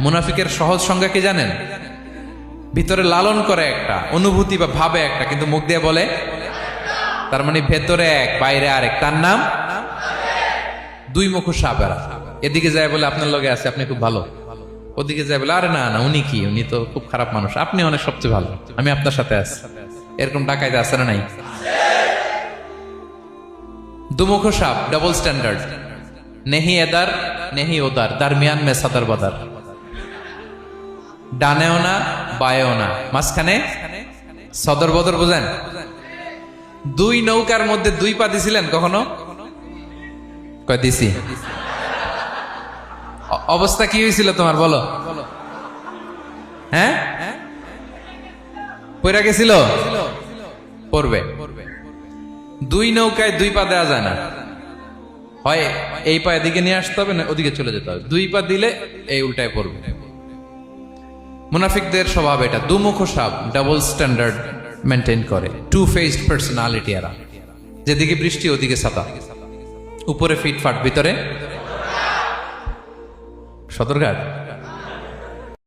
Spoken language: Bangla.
মুনাফিকের সহজ সংজ্ঞা কি জানেন? ভিতরে লালন করে একটা অনুভূতি বা ভাবে একটা, কিন্তু মুখ দিয়ে বলে, তার মানে ভেতরে এক বাইরে আরেক, তার নাম দুই মুখ সাপেরা। এদিকে যায় বলে আপনার লগে আছে, আপনি খুব ভালো, ওদিকে যায় বলে আরে না না উনি কি, উনি তো খুব খারাপ মানুষ, আপনি অনেক সবচেয়ে ভালো, আমি আপনার সাথে আছি। এরকম ডাকাইতে আছে না নাই? দুমুখ সাপ, ডবল স্ট্যান্ডার্ড, নেহি এদার নেহি ওদার, দারমিয়ান মে সাদার বাদার, ডানেও না বায়েও না, মাঝখানে সদর বদর। বুঝেন? দুই নৌকার মধ্যে দুই পা দিছিলেন কখনো? কয় দিছি। অবস্থা কি হয়েছিল তোমার বলো? হ্যাঁ, পড়ে গেছিল, পড়বে। দুই নৌকায় দুই পা দেওয়া যায় না, হয় এই পা এদিকে নিয়ে আসতে হবে, না ওদিকে চলে যেতে হবে। দুই পা দিলে এই উল্টায় পড়বে। মুনাফিকদের স্বভাব এটা, দুমুখ সাপ, ডাবল স্ট্যান্ডার্ড মেনটেন করে, টু ফেসড পার্সোনালিটি এরা। যেদিকে বৃষ্টি ওদিকে ছাতা, উপরে ফিটফাট ভিতরে সদরঘাট।